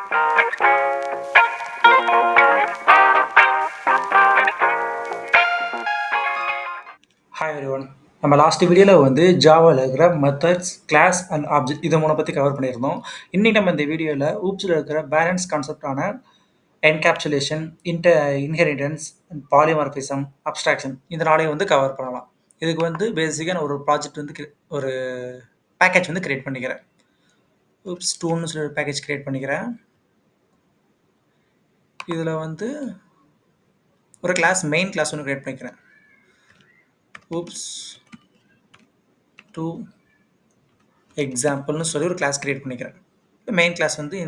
Hi everyone. நம்ம last வீடியோவில் வந்து ஜாவாவில் இருக்கிற மெத்தட்ஸ் கிளாஸ் அண்ட் ஆப்ஜெக்ட் இதை மூணு பற்றி கவர் பண்ணியிருந்தோம். இன்னைக்கு நம்ம இந்த வீடியோவில் ஊப்ஸில் இருக்கிற பேலன்ஸ் கான்செப்டான என்கேப்சுலேஷன், இன்ஹெரிட்டன்ஸ், பாலிமார்பிசம், அப்ஸ்ட்ராக்ஷன் இந்த நாளையும் வந்து கவர் பண்ணலாம். இதுக்கு வந்து பேசிக்காக நான் ஒரு ப்ராஜெக்ட் வந்து ஒரு பேக்கேஜ் வந்து கிரியேட் பண்ணிக்கிறேன். ஊப்ஸ் 2ன்னு சொல்லி ஒரு பேக்கேஜ் கிரியேட் பண்ணிக்கிறேன். இதில் வந்து ஒரு கிளாஸ் மெயின் கிளாஸ் ஒன்று கிரியேட் பண்ணிக்கிறேன். ஊப்ஸ் 2 எக்ஸாம்பிள்னு சொல்லி ஒரு கிளாஸ் கிரியேட் பண்ணிக்கிறேன். மெயின் கிளாஸ் வந்து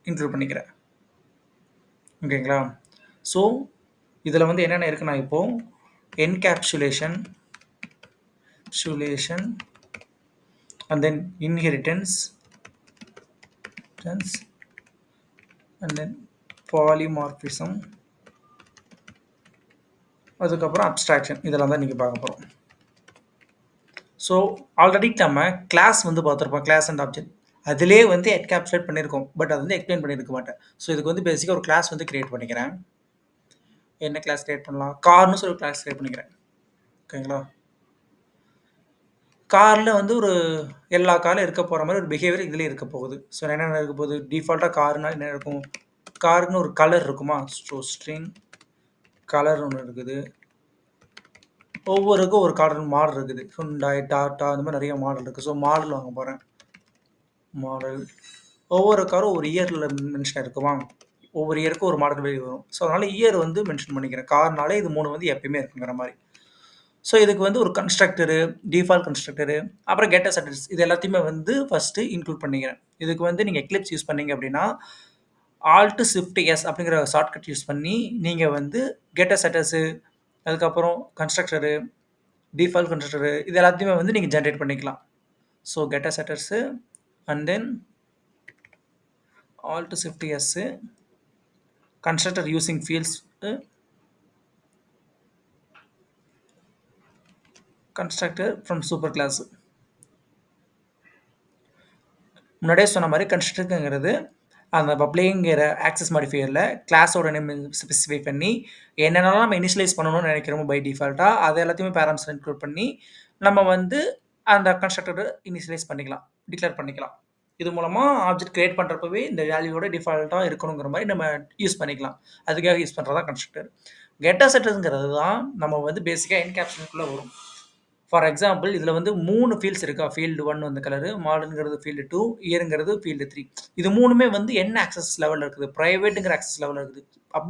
இன்க்ளூட் பண்ணிக்கிறேன். ஓகேங்களா? ஸோ இதில் வந்து என்னென்ன இருக்குன்னா இப்போது encapsulation and then inheritance and then polymorphism, அதுக்கப்புறம் அப்ஸ்ட்ராக்ஷன் இதெல்லாம் தான் நீங்கள் பார்க்க போகிறோம். ஸோ ஆல்ரெடி நம்ம கிளாஸ் வந்து பார்த்துருப்போம், கிளாஸ் அண்ட் ஆப்ஜெக்ட். அதிலே வந்து என்கேப்சுலேட் பண்ணியிருக்கோம், பட் அது வந்து எக்ஸ்பிளைன் பண்ணியிருக்க மாட்டேன். ஸோ இதுக்கு வந்து பேசிக்காக ஒரு கிளாஸ் வந்து கிரியேட் பண்ணிக்கிறேன். என்ன கிளாஸ் கிரியேட் பண்ணலாம்? கார்னு சொல்லி ஒரு கிளாஸ் கிரியேட் பண்ணிக்கிறேன். ஓகேங்களா? காரில் வந்து ஒரு எல்லா காரில் இருக்க போகிற மாதிரி ஒரு பிஹேவியர் இதில் இருக்க போகுது. ஸோ என்னென்ன இருக்க போகுது? டிஃபால்ட்டாக காருனா என்ன இருக்கும்? காருக்குன்னு ஒரு கலர் இருக்குமா? ஸோ ஸ்ட்ரிங் கலர் ஒன்று இருக்குது. ஒவ்வொருக்கும் ஒரு கார் மாடல் இருக்குது. ஹுண்டாய், டாட்டா அந்த மாதிரி நிறைய மாடல் இருக்குது. ஸோ மாடல் வாங்க போகிறேன். மாடல் ஒவ்வொரு காரும் ஒரு இயரில் மென்ஷன் இருக்குமா? ஒவ்வொரு இயருக்கும் ஒரு மாடல் வெளியே வரும். ஸோ அதனால் இயர் வந்து மென்ஷன் பண்ணிக்கிறேன். கார்னாலே இது 3 வந்து எப்பயுமே இருக்குங்கிற மாதிரி. ஸோ இதுக்கு வந்து ஒரு கன்ஸ்ட்ரக்டரு, டிஃபால்ட் கன்ஸ்ட்ரக்டரு, அப்புறம் கெட் அசெட்டர்ஸ் இது எல்லாத்தையுமே வந்து ஃபஸ்ட்டு இன்க்ளூட் பண்ணிக்கிறேன். இதுக்கு வந்து நீங்கள் எக்லிப்ஸ் யூஸ் பண்ணீங்க அப்படின்னா ஆல்ட் ஷிஃப்ட் எஸ் அப்படிங்கிற ஷார்ட்கட் யூஸ் பண்ணி நீங்கள் வந்து கெட் அசெட்டர்ஸு, அதுக்கப்புறம் கன்ஸ்ட்ரக்டரு, டிஃபால்ட் கன்ஸ்ட்ரக்டரு இது எல்லாத்தையுமே வந்து நீங்கள் ஜென்ரேட் பண்ணிக்கலாம். So get setters and then alt shift S, constructor using fields, constructor from super class. முன்னாடியே சொன்ன மாதிரி கன்ஸ்ட்ரக்டருங்கிறது அந்த பப்ளிங்கிற ஆக்சஸ் மாடிஃபையரில் கிளாஸோட நேம் ஸ்பெசிஃபை பண்ணி என்னென்னலாம் நம்ம இனிஷியலைஸ் பண்ணணும்னு நினைக்கிறோமோ பை டிஃபால்ட்டாக அது எல்லாத்தையுமே பேராமீட்டர்ஸ் இன்க்ளூட் பண்ணி நம்ம வந்து அந்த கன்ஸ்ட்ரக்டரை இனிஷியலைஸ் பண்ணிக்கலாம், டிக்ளேர் பண்ணிக்கலாம். இது மூலமாக ஆப்ஜெக்ட் கிரியேட் பண்ணுறப்பவே இந்த வேல்யூவோட டிஃபால்ட்டாக இருக்கணுங்கிற மாதிரி நம்ம யூஸ் பண்ணிக்கலாம். அதுக்காக யூஸ் பண்ணுறதா கன்ஸ்ட்ரக்டர். கெட் அசெட்டர்ஸ்ங்கிறது தான் நம்ம வந்து பேசிக்காக என்கேப்சுலேஷனுக்குள்ளே வரும். ஃபார் எக்ஸாம்பிள் இதில் வந்து 3 ஃபீல்ட்ஸ் இருக்கா? ஃபீல்டு 1 வந்து கலரு, மாடல்ங்கிறது ஃபீல்டு 2, இயருங்கிறது ஃபீல்டு 3. இது 3மே வந்து என்ன ஆக்சஸ் லெவலில் இருக்குது? ப்ரைவேட்டுங்கிற ஆக்சஸ் லெவலில் இருக்குது.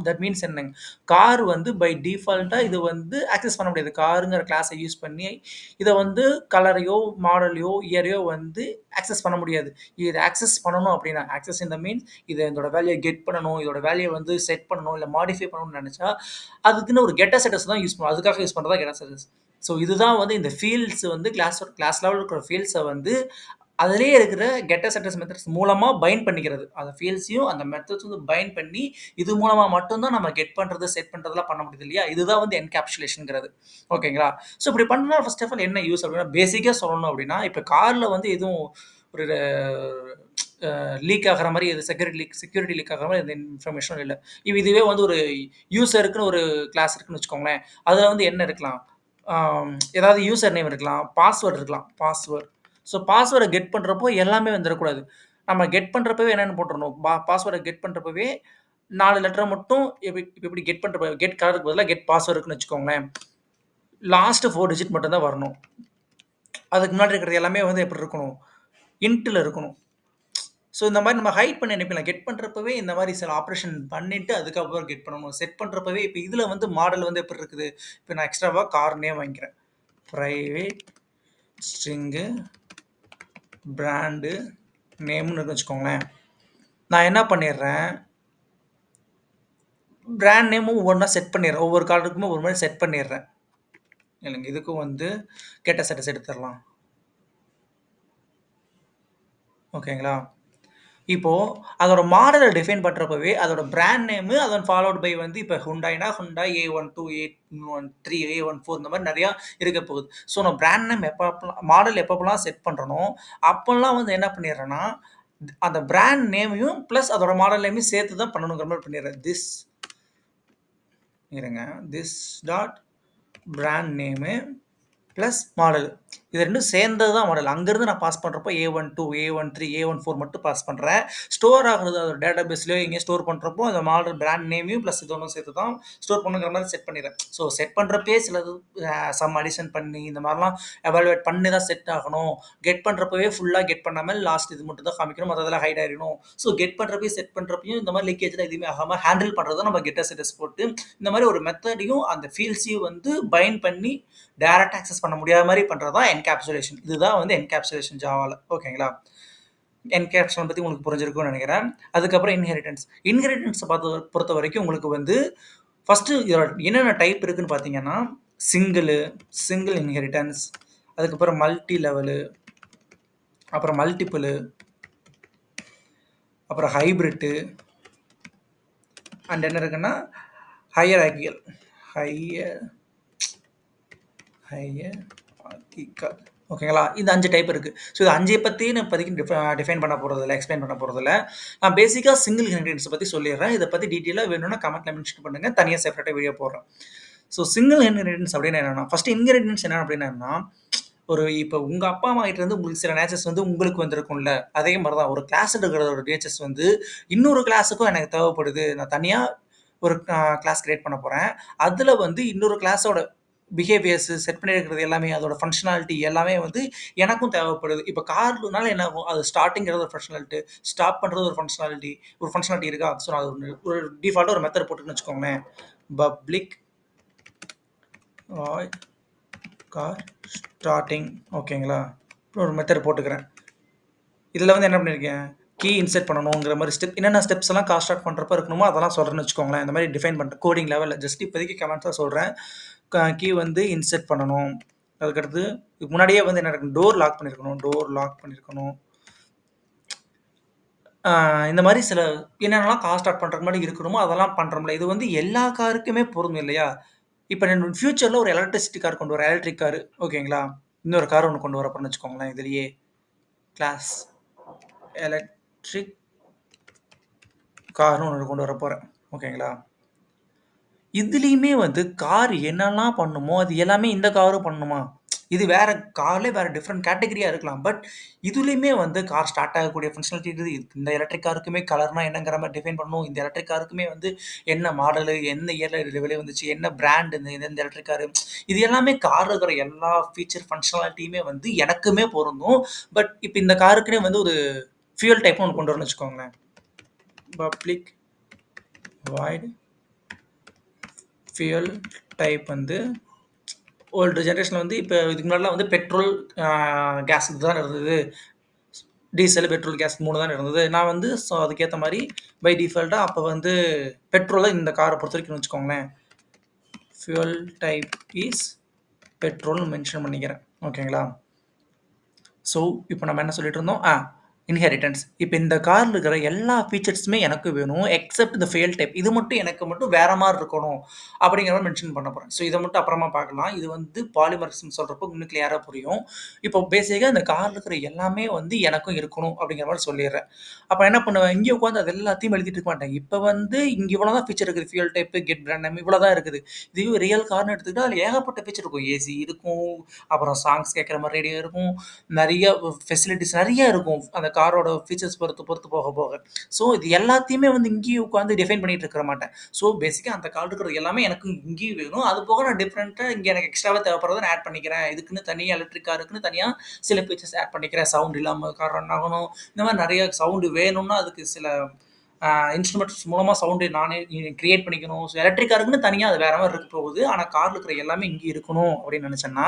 தட் மீன்ஸ் என்னங்க? கார் வந்து பை டிஃபால்ட்டாக இது வந்து ஆக்சஸ் பண்ண முடியாது. காருங்கிற கிளாஸை யூஸ் பண்ணி இதை வந்து கலரையோ, மாடலையோ, இயரையோ வந்து ஆக்சஸ் பண்ண முடியாது. இதை ஆக்சஸ் பண்ணணும் அப்படின்னா ஆக்சஸ் இந்த மீன்ஸ் இதை இதோட வேல்யூயை கெட் பண்ணணும், இதோட வேல்யூயை வந்து செட் பண்ணணும், இல்லை மாடிஃபை பண்ணணும்னு நினச்சா அதுக்குன்னு ஒரு கெட் அசெட்டர்ஸ் தான் யூஸ் பண்ணணும். அதுக்காக யூஸ் பண்ணுறதா கெட் அசெட்டர்ஸ். ஸோ இதுதான் வந்து இந்த ஃபீல்ட்ஸ் வந்து கிளாஸ் லெவலில் இருக்கிற ஃபீல்ட்ஸை வந்து அதிலேயே இருக்கிற கெட் அசெட்டர்ஸ் மெத்தட்ஸ் மூலமாக பைண்ட் பண்ணிக்கிறது. அந்த ஃபீல்ட்ஸையும் அந்த மெத்தட்ஸ் வந்து பைண்ட் பண்ணி இது மூலமாக மட்டும்தான் நம்ம கெட் பண்ணுறது, செட் பண்ணுறதுலாம் பண்ண முடியுது இல்லையா? இதுதான் வந்து என்கேப்சுலேஷனுங்கிறது. ஓகேங்களா? ஸோ இப்படி பண்ணால் ஃபர்ஸ்ட் ஆஃப் ஆல் என்ன யூஸ் அப்படின்னா, பேசிக்காக சொல்லணும் அப்படின்னா இப்போ காரில் வந்து எதுவும் ஒரு லீக் ஆகிற மாதிரி எது செக்யூரிட்டி லீக் ஆகிற மாதிரி எந்த இன்ஃபர்மேஷனும் இல்லை. இதுவே வந்து ஒரு யூசருக்குன்னு ஒரு கிளாஸ் இருக்குன்னு வச்சுக்கோங்களேன். அதில் வந்து என்ன இருக்கலாம்? ஏதாவது யூசர் நேம் இருக்கலாம், பாஸ்வேர்டு இருக்கலாம், பாஸ்வேர்டு. ஸோ பாஸ்வேர்டை கெட் பண்ணுறப்போ எல்லாமே வந்துடக்கூடாது. நம்ம கெட் பண்ணுறப்பவே என்னென்னு போட்டுறணும், பாஸ்வேர்டை கெட் பண்ணுறப்பவே 4 லெட்டரை மட்டும் எப்படி கெட் பண்ணுறப்ப கெட் கலருக்கு பதிலாக கெட் பாஸ்வேர்டு இருக்குன்னு வச்சுக்கோங்களேன். லாஸ்ட்டு 4 டிஜிட் மட்டும்தான் வரணும். அதுக்கு முன்னாடி இருக்கிறது எல்லாமே வந்து எப்படி இருக்கணும்? இன்ட்டில் இருக்கணும். ஸோ இந்த மாதிரி நம்ம ஹைட் பண்ணி அனுப்பிடலாம். கெட் பண்ணுறப்பவே இந்த மாதிரி சில ஆப்ரேஷன் பண்ணிவிட்டு அதுக்கப்புறம் கெட் பண்ணணும். செட் பண்ணுறப்பவே இப்போ இதில் வந்து மாடல் வந்து எப்படி இருக்குது? இப்போ நான் எக்ஸ்ட்ராவாக கார் நேம் வாங்கிக்கிறேன். ப்ரைவேட் ஸ்ட்ரிங்கு பிராண்டு நேம்னு வச்சுக்கோங்களேன். நான் என்ன பண்ணிடுறேன், பிராண்ட் நேமும் ஒவ்வொன்றா செட் பண்ணிடுறேன். ஒவ்வொரு கார்டுக்குமே ஒரு மாதிரி செட் பண்ணிடுறேன். இல்லைங்க, இதுக்கும் வந்து கெட்ட ஸ்டேட்டஸ் எடுத்துடலாம். ஓகேங்களா? இப்போது அதோட மாடலை டிஃபைன் பண்ணுறப்பவே அதோட பிராண்ட் நேமு அதன் ஃபாலோட் பை வந்து இப்போ ஹுண்டாய்னா ஹுண்டாய் A12, A13, A14 இந்த மாதிரி நிறையா இருக்க போகுது. ஸோ நான் பிராண்ட் நேம் மாடல் எப்பப்போலாம் செட் பண்ணுறனோ அப்போல்லாம் வந்து என்ன பண்ணிடுறேன்னா அந்த பிராண்ட் நேமையும் ப்ளஸ் அதோட மாடல் நேமையும் சேர்த்து தான் பண்ணணுங்கிற மாதிரி பண்ணிடுறேன். இருங்க. This dot brand name plus model. இது 2ம் சேர்ந்தது தான் மாடல். அங்கருந்து நான் பாஸ் பண்றப்போ A12, A13, A14 மட்டும் பாஸ் பண்றேன். ஸ்டோர் ஆகுறது அதோட டேட்டாபேஸ்லயோ எங்கேயோ ஸ்டோர் பண்றப்போ அந்த மாடல் பிராண்ட் நேமையும் ப்ளஸ் இது ஒண்ணும் சேர்த்து தான் ஸ்டோர் பண்ணுங்கிற மாரி செட் பண்ணிடுறேன். ஸோ செட் பண்றப்பயே சிலது சம் அடிஷன் பண்ணி இந்த மாரிலாம் எவாலுவேட் பண்ணி தான் செட் ஆகணும். கெட் பண்றப்பவே ஃபுல்லா கெட் பண்ணாம லாஸ்ட் இது மட்டும் தான் காமிக்கணும். மத்ததெல்லாம் ஹைட் ஆயிடணும். ஸோ கெட் பண்றப்பயும் செட் பண்றப்பயும் இந்த மாரி லீக்கேஜ்லாம் எதுவுமே ஆகாம ஹேண்டில் பண்றது தான் நம்ம கெட் அஸ் போட்டு இந்த மாரி ஒரு மெத்தடையும் அந்த ஃபீல்ட்ஸையும் வந்து பைண்ட் பண்ணி டைரக்ட் ஆக்சஸ் பண்ண முடியாத மாதிரி பண்றது தான் என்கேப்சுலேஷன். இதுதான் வந்து என்கேப்சுலேஷன் ஜாவால. ஓகேங்களா? என்கேப்சுலேஷன் பத்தி உங்களுக்கு புரிஞ்சிருக்கும்னு நினைக்கிறேன். அதுக்கப்புறம் இன்ஹெரிட்டன்ஸ். இன்ஹெரிட்டன்ஸ பொறுத்த வரைக்கும் உங்களுக்கு வந்து ஃபர்ஸ்ட் இதோட என்னென்ன டைப் இருக்குன்னு பார்த்தீங்கன்னா, சிங்கிள், சிங்கிள் இன்ஹெரிட்டன்ஸ், அதுக்கப்புறம் மல்டி லெவலு, அப்புறம் மல்டிபிள், அப்புறம் ஹைபிரிட்டு, அண்ட் என்ன இருக்குன்னா ஹையரார்கிக்கல். Higher hierarchical. ஓகேங்களா? இந்த 5 டைப் இருக்கு. ஸோ இது 5 பத்தி நான் இப்போதைக்கு டிஃபைன் பண்ண போறதில்ல, எக்ஸ்பிளைன் பண்ண போறதில்ல. நான் பேசிக்கா சிங்கிள் இன்ஹெரிட்டன்ஸ் பத்தி சொல்லிடுறேன். இத பத்தி டீட்டெயிலா வேணும்னா கமெண்ட்ல மென்ஷன் பண்ணுங்க. தனியா செப்பரேட்டா வீடியோ போடுறேன். ஸோ சிங்கிள் இன்ஹெரிட்டன்ஸ் அப்படின்னா என்னன்னா, ஃபர்ஸ்ட் இன்ஹெரிட்டன்ஸ் என்ன அப்படின்னா, ஒரு இப்போ உங்க அப்பா அம்மா கிட்ட இருந்து உங்களுக்கு சில நேச்சர்ஸ் வந்து உங்களுக்கு வந்திருக்கும்ல. அதே மாரி தான் ஒரு கிளாஸ் எடுக்கிற ஒரு நேச்சர்ஸ் வந்து இன்னொரு கிளாஸுக்கும் எனக்கு தேவைப்படுது. நான் தனியா ஒரு கிளாஸ் கிரியேட் பண்ண போறேன். அதுல வந்து இன்னொரு கிளாஸோட பிஹேவியர்ஸ் செட் பண்ணியிருக்கிறது எல்லாமே அதோட ஃபங்ஷனாலிட்டி எல்லாமே வந்து எனக்கும் தேவைப்படுது. இப்போ கார்னால என்ன ஆகும்? அது ஸ்டார்ட்டிங்கிறது ஒரு ஃபங்ஷனாலிட்டி, ஸ்டாப் பண்றது ஒரு ஃபங்ஷனாலிட்டி இருக்கா? ஸோ நான் ஒரு டிஃபால்ட்டா ஒரு மெத்தட் போட்டுருக்கேன்னு வச்சுக்கோங்களேன். Public void car starting. ஓகேங்களா? ஒரு மெத்தட் போட்டுக்கிறேன். இதில் வந்து என்ன பண்ணியிருக்கேன், கீ இன்செர்ட் பண்ணணுங்கிற மாதிரி என்னென்ன ஸ்டெப்ஸ் எல்லாம் கார் ஸ்டார்ட் பண்ணுறப்ப இருக்கணுமோ அதெல்லாம் சொல்கிறேன்னு வச்சுக்கோங்களேன். இந்த மாதிரி டிஃபைன் பண்ணுறேன் கோடிங் லெவலில். ஜஸ்ட் இப்போதைக்கு கமெண்ட்ஸாக சொல்கிறேன். கீ வந்து இன்செர்ட் பண்ணணும். அதுக்கடுத்து இதுக்கு முன்னாடியே வந்து என்ன இருக்கணும், டோர் லாக் பண்ணியிருக்கணும். இந்த மாதிரி சில என்னென்னலாம் கார் ஸ்டார்ட் பண்ணுறதுக்கு முன்னாடி இருக்கணுமோ அதெல்லாம் பண்ணுறோம்ல. இது வந்து எல்லா காருக்குமே பொருந்தும் இல்லையா? இப்போ நான் ஃபியூச்சரில் ஒரு எலக்ட்ரிசிட்டி கார் கொண்டு வரேன், எலக்ட்ரிக் காரு. ஓகேங்களா? இன்னொரு கார் ஒன்று கொண்டு வரப்போன்னு வச்சுக்கோங்களேன். இதுலேயே கிளாஸ் எலக்ட்ரிக் கார்னு ஒன்று கொண்டு வர போகிறேன். ஓகேங்களா? இதுலயுமே வந்து கார் என்னெல்லாம் பண்ணுமோ அது எல்லாமே இந்த காரும் பண்ணணுமா? இது வேற கார்லயே வேற டிஃபரெண்ட் கேட்டகரியா இருக்கலாம். பட் இதுலயுமே வந்து கார் ஸ்டார்ட் ஆகக்கூடிய ஃபங்ஷனாலிட்டி இருக்குது. இந்த எலக்ட்ரிக் காருக்குமே கலர்னா என்னங்கிற மாரி டிஃபைன் பண்ணணும். இந்த எலக்ட்ரிக் காருக்குமே வந்து என்ன மாடலு, எந்த இயர்ல இது வெளிய வந்துச்சு, என்ன பிராண்ட் இந்த எலக்ட்ரிக் காரு. இது எல்லாமே கார்ல இருக்கிற எல்லா ஃபீச்சர் ஃபங்ஷனாலிட்டியுமே வந்து எனக்குமே பொருந்தும். பட் இப்ப இந்த காருக்குன்னே வந்து ஒரு ஃபியூயல் டைப்னு ஒண்ணு கொண்டு வரேன்னு வச்சுக்கோங்களேன். பப்ளிக் வாய்ட் ஃபியூயல் டைப் வந்து ஓல்டு ஜெனரேஷன்ல வந்து இப்ப இதுக்கு முன்னாடிலாம் வந்து பெட்ரோல், கேஸ் இதுதான் இருந்தது. டீசல், பெட்ரோல், கேஸ் 3 தான் இருந்தது. நான் வந்து ஸோ அதுக்கேத்த மாரி பை டிஃபால்ட்டா அப்ப வந்து பெட்ரோல் தான் இந்த கார பொறுத்தவரைக்கும்னு வச்சுக்கோங்களேன். ஃபியூயல் டைப் இஸ் பெட்ரோல்னு மென்ஷன் பண்ணிக்கிறேன். ஓகேங்களா? ஸோ, இப்ப நம்ம என்ன சொல்லிட்டு இருந்தோம்? இன்ஹெரிட்டன்ஸ். இப்ப இந்த கார்ல இருக்கிற எல்லா ஃபீச்சர்ஸுமே எனக்கு வேணும். எக்செப்ட் இந்த ஃபெயில் டைப். இது மட்டும் எனக்கு மட்டும் வேற மாரி இருக்கணும். அப்படிங்கிற மாரி மென்ஷன் பண்ண போறேன். ஸோ, இத மட்டும் அப்புறமா பார்க்கலாம். இது வந்து பாலிமரிசம் சொல்றப்போ இன்னும் கிளியரா புரியும். இப்போ பேசிக்கா இந்த கார்ல இருக்கிற எல்லாமே வந்து எனக்கும் இருக்கணும் அப்படிங்கிற மாரி சொல்லிர்றேன். அப்ப என்ன பண்ணுவேன், இங்க உட்கார்ந்து அது எல்லாத்தையும் எழுதிட்டு இருக்க மாட்டேன். இப்ப வந்து இங்க இவ்வளவு தான் ஃபீச்சர் இருக்குது. Fuel type, get brand name இவ்வளவு தான் இருக்குது. இதுவே ரியல் கார்ன்னு எடுத்துக்கிட்டா அதுல ஏகப்பட்ட ஃபீச்சர் இருக்கும். ஏசி இருக்கும், அப்புறம் சாங்ஸ் கேட்கிற மாரி ரேடியோ இருக்கும். நெறைய ஃபெசிலிட்டீஸ் நெறைய இருக்கும். அந்த காரோட ஃபீச்சர்ஸ் பொறுத்து பொறுத்து போக போக. ஸோ இது எல்லாத்தையுமே வந்து இங்கேயே உட்காந்து டிஃபைன் பண்ணிட்டு இருக்க மாட்டேன். ஸோ பேசிக்கா அந்த கார்ல இருக்கிறது எல்லாமே எனக்கு இங்கேயும் வேணும். அது போக நான் டிஃபரெண்ட்டா இங்க எனக்கு எக்ஸ்ட்ராவா தேவைப்படுறத நான் ஆட் பண்ணிக்கிறேன். இதுக்குன்னு தனியா எலக்ட்ரிக் காருக்குன்னு தனியா சில ஃபீச்சர்ஸ் ஆட் பண்ணிக்கிறேன். சவுண்ட் இல்லாம கார் ரன் ஆகணும். இந்த மாரி நெறைய சவுண்ட் வேணும்னா அதுக்கு சில இன்ஸ்ட்ருமெண்ட்ஸ் மூலமா சவுண்ட் நானே கிரியேட் பண்ணிக்கணும். ஸோ எலக்ட்ரிக் காருக்குன்னு தனியா அது வேற மாரி இருக்க போகுது. ஆனா கார்ல இருக்கிற எல்லாமே இங்க இருக்கணும் அப்படின்னு நெனச்சேன்னா,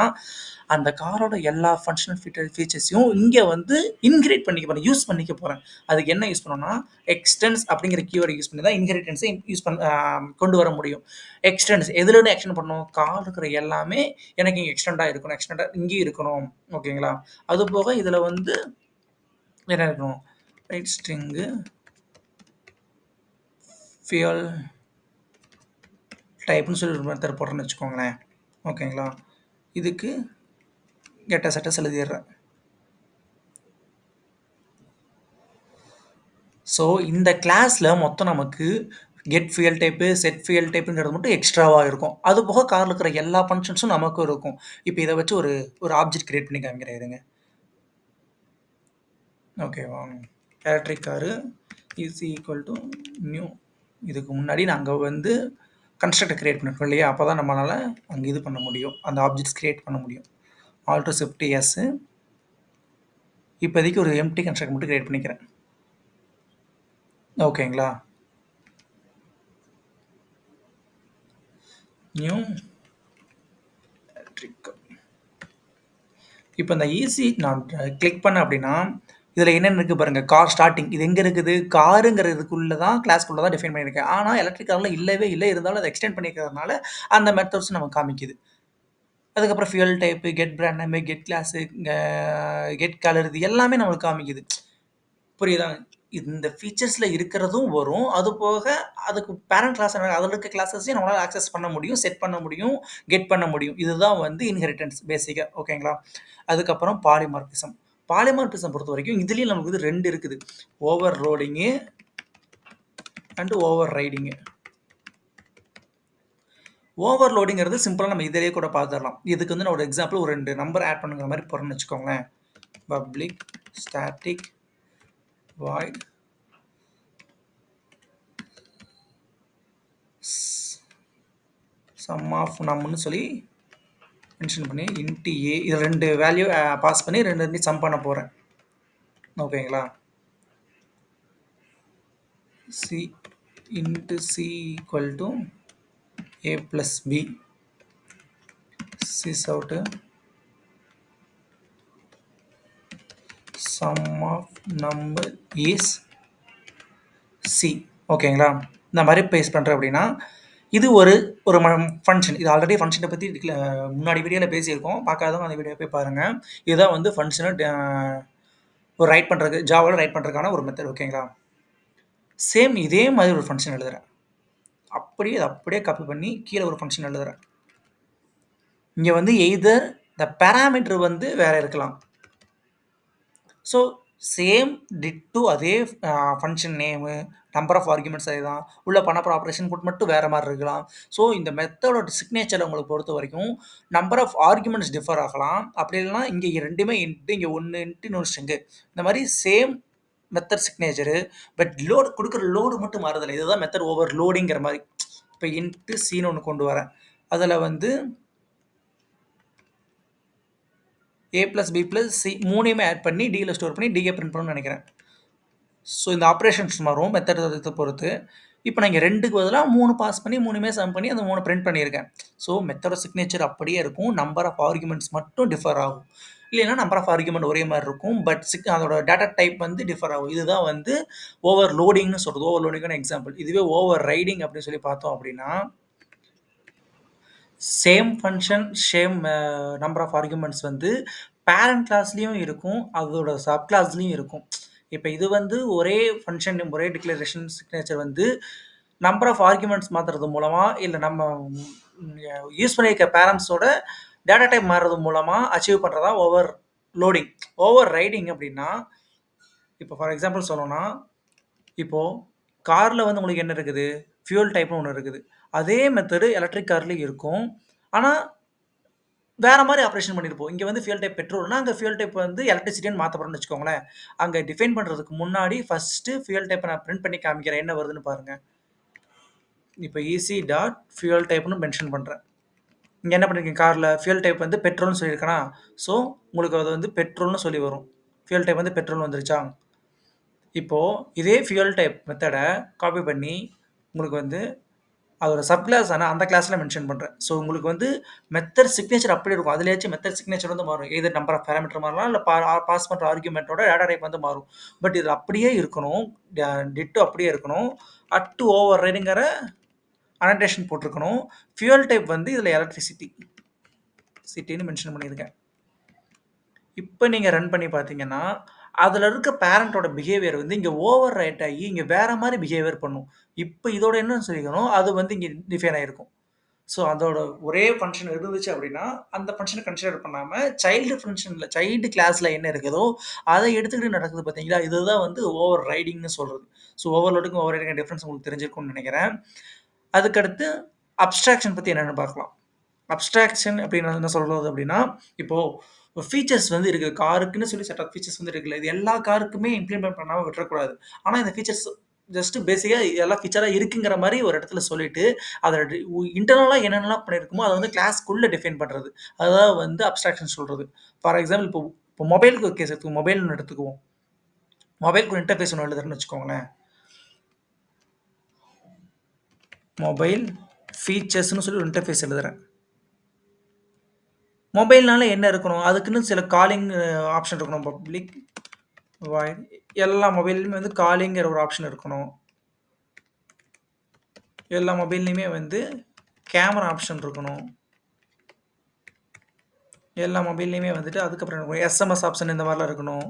அந்த காரோட எல்லா ஃபங்ஷனல் ஃபீச்சர்ஸையும் இங்க வந்து இன்கிரீட் பண்ணிக்க போறேன். யூஸ் பண்ணிக்க போறேன். அதுக்கு என்ன யூஸ் பண்ணணும்னா, எக்ஸ்டென்ஸ் அப்படிங்கிற கீவேர்ட யூஸ் பண்ணி தான் இன்ஹெரிட்டன்ஸை யூஸ் பண்ண கொண்டு வர முடியும். எக்ஸ்டென்ஸ் எதுலருந்து எக்ஸ்டெண்ட் பண்ணணும்? கார்ல இருக்கிற எல்லாமே எனக்கு இங்க எக்ஸ்டெண்டா இருக்கணும். எக்ஸ்டெண்டா இங்கேயும் இருக்கணும். ஓகேங்களா? அது போக இதுல வந்து என்ன இருக்கணும்? ரைட் ஸ்ட்ரிங்கு ஃபியூயல் டைப்னு சொல்லி ஒரு மெத்தட் போடுறேன்னு வச்சுக்கோங்களேன். ஓகேங்களா? இதுக்கு கெட்ட செட்டஸ் எழுதிடுறேன். ஸோ இந்த கிளாஸ்ல மொத்தம் நமக்கு கெட் ஃபியல் டைப்பு, செட் ஃபியல் டைப்புங்கிறது மட்டும் எக்ஸ்ட்ராவா இருக்கும். அது போக கார்ல இருக்கிற எல்லா ஃபங்ஷன்ஸும் நமக்கும் இருக்கும். இப்ப இத வச்சு ஒரு ஒரு ஆப்ஜெக்ட் கிரியேட் பண்ணி காமிக்கிறேன் இருங்க. ஓகேவா? Electric car is equal to new. இதுக்கு முன்னாடி நாங்க வந்து கன்ஸ்ட்ரக்டர் கிரியேட் பண்ணிருக்கோம் இல்லையா? அப்பதான் நம்மளால அங்க இது பண்ண முடியும். அந்த ஆப்ஜெக்ட்ஸ் கிரியேட் பண்ண முடியும். Alt shift S. இப்போதைக்கு ஒரு எம்ப்டி கன்ஸ்ட்ரக்டர் மட்டும் கிரியேட் பண்ணிக்கிறேன். ஓகேங்களா? New electric. இப்போ இந்த ஈஸி நான் கிளிக் பண்ணேன் அப்படின்னா, இதில் என்னென்ன இருக்குது பாருங்கள். கார் ஸ்டார்ட்டிங் இது எங்கே இருக்குது? காருங்கிறதுக்குள்ள தான் கிளாஸ்க்குள்ள தான் டிஃபைன் பண்ணியிருக்கேன். ஆனால் எலக்ட்ரிக் காரில் இல்லவே இல்லை. இருந்தாலும் அதை எக்ஸ்டெண்ட் பண்ணியிருக்கிறதுனால அந்த மெத்தட்ஸ் நமக்கு காமிக்குது. அதுக்கப்புறம் fuel type, get brand name, get class, get colour இது எல்லாமே நம்மளுக்கு காமிக்குது. புரியுதா? இந்த ஃபீச்சர்ஸ்ல இருக்கிறதும் வரும். அது போக அதுக்கு பேரண்ட் கிளாஸ் அதில இருக்க கிளாஸஸையும் நம்மளால ஆக்சஸ் பண்ண முடியும், செட் பண்ண முடியும், கெட் பண்ண முடியும். இதுதான் வந்து இன்ஹெரிட்டன்ஸ் பேசிக்கா. ஓகேங்களா? அதுக்கப்புறம் பாலிமார்பிசம். பாலிமார்பிசம் பொறுத்தவரைக்கும் இதுலயும் நமக்கு வந்து 2 இருக்குது. ஓவர்லோடிங்கு அண்ட் ஓவர் ரைடிங்கு. ஓவர்லோடிங்கிறது சிம்பிளா நம்ம இதிலேயே கூட பார்த்துரலாம். இதுக்கு வந்து நான் ஒரு எக்ஸாம்பிள் ஒரு 2 நம்பர் ஆட் பண்ணுங்கிற மாரி போடுறேன்னு வச்சுக்கோங்களேன். Public static void sum of நம்னு சொல்லி மென்ஷன் பண்ணி இன்ட் ஏ இது 2 வேல்யூ பாஸ் பண்ணி 2 சம் பண்ண போகிறேன். ஓகேங்களா? C into C equal to A plus B sys out sum of number is C. ஓகேங்களா? இந்த மாதிரி பேஸ் பண்ணுறேன் அப்படின்னா இது ஒரு ஒரு ஃபங்க்ஷன். இது ஆல்ரெடி ஃபங்க்ஷனை பற்றி முன்னாடி வீடியோவில் பேசியிருக்கோம். பார்க்காதவங்க அந்த வீடியோ போய் பாருங்கள். இதுதான் வந்து ஃபங்க்ஷனை ஒரு ரைட் பண்ணுறதுக்கு ஜாவாவில் ரைட் பண்ணுறதுக்கான ஒரு மெத்தட். ஓகேங்களா? சேம் இதே மாதிரி ஒரு ஃபங்க்ஷன் எழுதுகிறேன். அப்படியே காப்பி பண்ணி கீழே ஒரு ஃபங்க்ஷன் எழுதுகிறேன். இங்கே வந்து எய்தர் இந்த பேராமீட்டர் வந்து வேறு இருக்கலாம். ஸோ சேம் டிட்டோ அதே function name, number of arguments அதே தான். உள்ள பண்ணப்படுற ஆப்ரேஷன் கோட் மட்டும் வேறு மாதிரி இருக்கலாம். ஸோ இந்த மெத்தடோட சிக்னேச்சர் உங்களுக்கு பொறுத்த வரைக்கும் நம்பர் ஆஃப் ஆர்குமெண்ட்ஸ் டிஃபர் ஆகலாம். அப்படி இல்லைனா இங்கே 2மே இன்ட்டு இங்கே 1 இன்ட்டு இன்னொரு ஸ்ட்ரிங்கு. இந்த மாதிரி same method signature. But load கொடுக்குற லோடு மட்டும் மாறுதில்லை. இதுதான் மெத்தட் ஓவர் லோடிங்கிற மாதிரி. இப்போ இன்ட்டு சீன்னு ஒன்று கொண்டு வரேன். அதில் வந்து A plus B plus C 3யுமே ஆட் பண்ணி டியில் ஸ்டோர் பண்ணி டியை பிரிண்ட் பண்ணணும்னு நினைக்கிறேன். ஸோ இந்த ஆப்ரேஷன்ஸ் மாறும் மெத்தட் பொறுத்து. இப்போ நான் இங்கே 2க்கு பதிலாக 3 பாஸ் பண்ணி 3மே சம் பண்ணி அந்த 3 பிரிண்ட் பண்ணியிருக்கேன். ஸோ மெத்தடோட சிக்னேச்சர் அப்படியே இருக்கும். நம்பர் ஆஃப் ஆர்குமெண்ட்ஸ் மட்டும் டிஃபர் ஆகும். இல்லைன்னா நம்பர் ஆஃப் ஆர்குமெண்ட் ஒரே மாதிரி இருக்கும். பட் அதோட டேட்டா டைப் வந்து டிஃபர் ஆகும். இதுதான் வந்து ஓவர் லோடிங்னு சொல்கிறது. ஓவர் லோடிங்கான எக்ஸாம்பிள். இதுவே ஓவர் ரைடிங் அப்படின்னு சொல்லி பார்த்தோம் அப்படின்னா same function same number of arguments வந்து பேரண்ட் கிளாஸ்லேயும் இருக்கும், அதோட சப் கிளாஸ்லேயும் இருக்கும். இப்போ இது வந்து ஒரே ஃபங்க்ஷன் ஒரே டிக்ளரேஷன் சிக்னேச்சர் வந்து நம்பர் ஆஃப் ஆர்குமெண்ட்ஸ் மாற்றுறது மூலமாக இல்லை நம்ம யூஸ் பண்ணியிருக்க பேரண்ட்ஸோட டேட்டா டைப் மாறுறது மூலமாக அச்சீவ் பண்ணுறதா ஓவர் லோடிங். ஓவர் ரைடிங் அப்படின்னா இப்போ ஃபார் எக்ஸாம்பிள் சொல்லணும்னா இப்போது காரில் வந்து உங்களுக்கு என்ன இருக்குது? ஃபியூல் டைப்னு ஒன்று இருக்குது. அதே மெத்தடு எலக்ட்ரிக் கார்லேயும் இருக்கும். ஆனால் வேறு மாதிரி ஆப்ரேஷன் பண்ணியிருப்போம். இங்கே வந்து ஃபியூல் டைப் பெட்ரோல்னா அங்கே ஃபியூல் டைப் வந்து எலக்ட்ரிசிட்டின்னு மாற்ற போகிறோம்னு வச்சுக்கோங்களேன். அங்கே டிஃபைன் பண்ணுறதுக்கு முன்னாடி ஃபஸ்ட்டு ஃபியூல் டைப்பை நான் பிரிண்ட் பண்ணி காமிக்கிறேன். என்ன வருதுன்னு பாருங்கள். இப்போ ஈஸி டாட் ஃபியூல் டைப்னு மென்ஷன் பண்ணுறேன். இங்கே என்ன பண்ணியிருக்கேன்? காரில் ஃபியூல் டைப் வந்து பெட்ரோல்னு சொல்லியிருக்கேனா, ஸோ உங்களுக்கு அது வந்து பெட்ரோல்னு சொல்லி வரும். ஃபியூல் டைப் வந்து பெட்ரோல் வந்துருச்சா? இப்போது இதே ஃபியூல் டைப் மெத்தடை காப்பி பண்ணி உங்களுக்கு வந்து அதோட சப் கிளாஸ் அந்த கிளாஸில் மென்ஷன் பண்ணுறேன். ஸோ உங்களுக்கு வந்து மெத்தட் சிக்னேச்சர் அப்படியே இருக்கும். அதுலேயாச்சும் மெத்தட் சிக்னேச்சர் வந்து மாறும். எது நம்பர் ஆஃப் பேராமீட்டர் மாறலாம், இல்லை பாஸ் பண்ணுற ஆர்குமெண்ட்டோட டேட்டா டைப் வந்து மாறும். பட் இது அப்படியே இருக்கணும். டிட்டோ அப்படியே இருக்கணும். அட் டு ஓவர் ரைடுங்கிற அனடேஷன் போட்டிருக்கணும். ஃபியூல் டைப் வந்து இதில் எலக்ட்ரிசிட்டி சிட்டின்னு மென்ஷன் பண்ணியிருக்கேன். இப்போ நீங்கள் ரன் பண்ணி பார்த்தீங்கன்னா அதில் இருக்க பேரண்ட்டோட பிஹேவியர் வந்து இங்கே ஓவர் ரைட் ஆகி இங்கே வேறு மாதிரி பிஹேவியர் பண்ணும். இப்போ இதோட என்ன சொல்லிக்கணும், அது வந்து இங்கே டிஃபைன் ஆகிருக்கும். ஸோ அதோட ஒரே ஃபங்ஷன் இருந்துச்சு அப்படின்னா, அந்த ஃபங்ஷன கன்சிடர் பண்ணாம, சைல்டு ஃபங்ஷன்ல சைல்டு கிளாஸ்ல என்ன இருக்குதோ, அத எடுத்துக்கிட்டு நடக்குது பார்த்தீங்களா? இதுதான் வந்து ஓவர் ரைடிங்ன்னு சொல்றது. ஸோ ஓவர்லோடிங்கும், ஓவர் ரைடிங்கும் டிஃபரன்ஸ் உங்களுக்கு தெரிஞ்சிருக்கும்னு நெனைக்கிறேன். அதுக்கடுத்து அப்ஸ்ட்ராக்ஷன் பத்தி என்னன்னு பார்க்கலாம். அப்ஸ்ட்ராக்ஷன் அப்படின்னு என்ன சொல்றது அப்படின்னா, இப்போ ஃபீச்சர்ஸ் வந்து இருக்கு. காருக்குன்னு சொல்லி செட் ஆஃப் ஃபீச்சர்ஸ் வந்து இருக்குல்ல. இது எல்லா காருக்குமே இம்ப்ளிமெண்ட் பண்ணாம விட்டுறக்கூடாது. ஆனா இந்த ஃபீச்சர்ஸ் ஜஸ்ட் பேசிக்கா எல்லா ஃபீச்சரா இருக்குங்கிற மாரி ஒரு இடத்துல சொல்லிட்டு, அத இன்டர்னலா என்னென்னலாம் பண்ணியிருக்குமோ, அத வந்து கிளாஸ்க்குள்ள டிஃபைன் பண்றது. அதுதான் வந்து அப்ஸ்ட்ராக்ஷன் சொல்றது. ஃபார் எக்ஸாம்பிள் இப்போ மொபைலுக்கு ஒரு கேஸ் எடுத்துக்குவோம். மொபைல்னு ஒண்ணு எடுத்துக்குவோம். மொபைலுக்கு ஒரு இன்டர்ஃபேஸ் ஒண்ணு எழுதுறேன்னு வச்சுக்கோங்களேன். மொபைல் ஃபீச்சர்ஸ்ன்னு சொல்லி ஒரு இன்டர்ஃபேஸ் எழுதுறேன். மொபைல்னால என்ன இருக்கணும்? அதுக்குன்னு சில காலிங் ஆப்ஷன் இருக்கணும். பப்ளிக் வாய்ட் எல்லா மொபைல்லுமே வந்து காலிங்கிற ஒரு ஆப்ஷன் இருக்கணும். எல்லா மொபைல்லையுமே வந்து கேமரா ஆப்ஷன் இருக்கணும். எல்லா மொபைல்லையுமே வந்துட்டு அதுக்கப்புறம் எஸ்எம்எஸ் ஆப்ஷன் இந்த மாரிலாம் இருக்கணும்.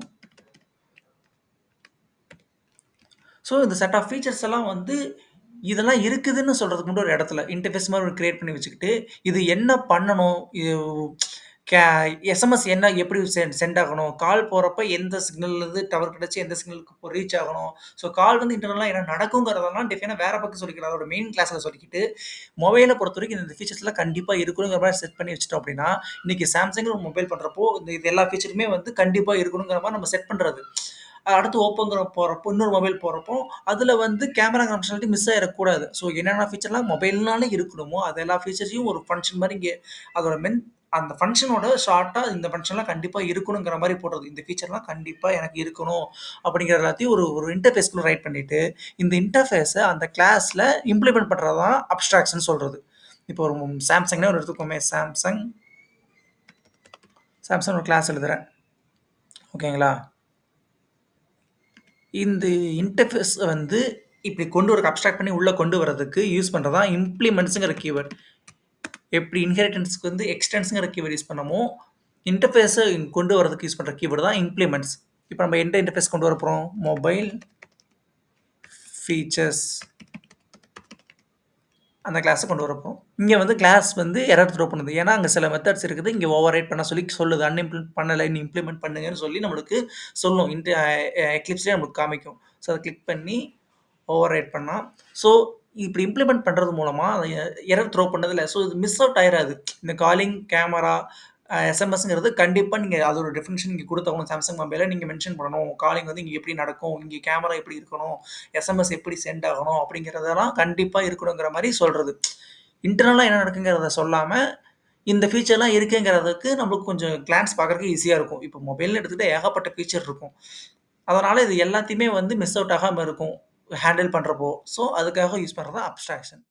ஸோ இந்த செட் ஆஃப் ஃபீச்சர்ஸ் எல்லாம் வந்து இதெல்லாம் இருக்குதுன்னு சொல்றதுக்கு முன்னாடி ஒரு இடத்துல இன்டர்ஃபேஸ் மாரி ஒரு கிரியேட் பண்ணி வச்சுக்கிட்டு, இது என்ன பண்ணணும்? இது கே எஸ்எம்எஸ் என்ன எப்படி சென்ட் ஆகணும்? கால் போறப்ப எந்த சிக்னல்லேருந்து டவர் கிடைச்சு எந்த சிக்னலுக்கு ரீச் ஆகணும்? ஸோ கால் வந்து இன்டர்னலா என்ன நடக்குங்கிறதெல்லாம் டிஃபைனா வேற பக்கம் சொல்லிக்கலாம். அதோட மெயின் கிளாஸ்ல சொல்லிக்கிட்டு, மொபைல பொறுத்தவரைக்கும் இந்த ஃபீச்சர்ஸ்லாம் கண்டிப்பா இருக்கணுங்கிற மாரி செட் பண்ணி வச்சுட்டோம் அப்படின்னா, இன்னைக்கு சாம்சங்னு ஒரு மொபைல் பண்றப்போ, இது எல்லா ஃபீச்சருமே வந்து கண்டிப்பா இருக்கணுங்கிற மாரி நம்ம செட் பண்றது. அடுத்து ஓப்போங்கிற போறப்போ, இன்னொரு மொபைல் போறப்போ, அதுல வந்து கேமரா ஃபங்ஷனாலிட்டி மிஸ் ஆயிறக்கூடாது. ஸோ என்னென்ன ஃபீச்சர்லாம் மொபைல்னால இருக்கணுமோ, அது எல்லா ஃபீச்சர்ஸையும் ஒரு ஃபங்ஷன் மாரி இங்க அதோட அந்த ஃபங்ஷனோட ஷார்ட்டா இந்த ஃபங்ஷன்லாம் கண்டிப்பா இருக்கணுங்கிற மாரி போடுறது. இந்த ஃபீச்சர்லாம் கண்டிப்பா எனக்கு இருக்கணும் அப்படிங்கிற எல்லாத்தையும் ஒரு ஒரு இன்டர்ஃபேஸ்க்குள்ள ரைட் பண்ணிட்டு, இந்த இன்டர்ஃபேஸ அந்த கிளாஸ்ல இம்ப்ளிமெண்ட் பண்றது தான் அப்ஸ்ட்ராக்ஷன் சொல்றது. இப்போ ஒரு சாம்சங்னே ஒரு எடுத்துக்கோமே, சாம்சங் ஒரு கிளாஸ் எழுதுறேன். ஓகேங்களா? இந்த இன்டர்ஃபேஸ் வந்து இப்படி கொண்டு வர அப்ஸ்ட்ராக்ட் பண்ணி உள்ள கொண்டு வரதுக்கு யூஸ் பண்றது தான் இம்ப்ளிமெண்ட்ஸ்ங்கிற கீவேர்ட். எப்படி இன்ஹெரிட்டன்ஸ்க்கு வந்து எக்ஸ்டென்ஸ்ங்கிற கீவேர்ட் யூஸ் பண்ணமோ, இன்டர்ஃபேஸ கொண்டு வரதுக்கு யூஸ் பண்ற கீவேர்ட் தான் இம்ப்ளிமெண்ட்ஸ். இப்போ நம்ம எந்த இன்டர்ஃபேஸ் கொண்டு வர போறோம்? மொபைல் ஃபீச்சர்ஸ் அந்த கிளாஸ கொண்டு வரப்போறோம். இங்க வந்து கிளாஸ் வந்து எரர் த்ரோ பண்ணுது. ஏன்னா, அங்க சில மெத்தட்ஸ் இருக்குது. இங்க ஓவர் ரைட் பண்ண சொல்லி சொல்லுது. அன்இம்ப்ளிமெண்ட் பண்ணல. இன்னும் இம்ப்ளிமெண்ட் பண்ணுங்கன்னு சொல்லி நம்மளுக்கு சொல்லும். எக்லிப்ஸ்லயே நம்மளுக்கு காமிக்கும். ஸோ அத கிளிக் பண்ணி ஓவர் ரைட் பண்ணா, ஸோ இப்படி இம்ப்ளிமெண்ட் பண்றது மூலமா எரர் த்ரோ பண்ணதில்ல. ஸோ இது மிஸ் அவுட் ஆயிராது. இந்த காலிங், கேமரா, எஸ்எம்எஸ்ங்கிறது கண்டிப்பா நீங்க அதோட டெஃபினிஷன் இங்க குடுத்தாகணும். சாம்சங் மொபைல்ல நீங்க மென்ஷன் பண்ணணும். காலிங் வந்து இங்க எப்படி நடக்கும்? இங்க கேமரா எப்படி இருக்கணும்? எஸ்எம்எஸ் எப்படி சென்ட் ஆகணும்? அப்படிங்கிறதெல்லாம் கண்டிப்பா இருக்கணுங்கிற மாரி சொல்றது. இன்டர்னலா என்ன நடக்குங்கிறத சொல்லாம, இந்த ஃபீச்சர்லாம் இருக்குங்கிறதுக்கு நம்மளுக்கு கொஞ்சம் கிளான்ஸ் பார்க்கறதுக்கு ஈஸியா இருக்கும். இப்போ மொபைல்னு எடுத்துக்கிட்டா ஏகப்பட்ட ஃபீச்சர் இருக்கும். அதனால இது எல்லாத்தையுமே வந்து மிஸ் அவுட் ஆகாம இருக்கும். ஹேண்டில் பண்றப்போ. ஸோ அதுக்காக யூஸ் பண்றது தான் அப்ஸ்ட்ராக்ஷன்.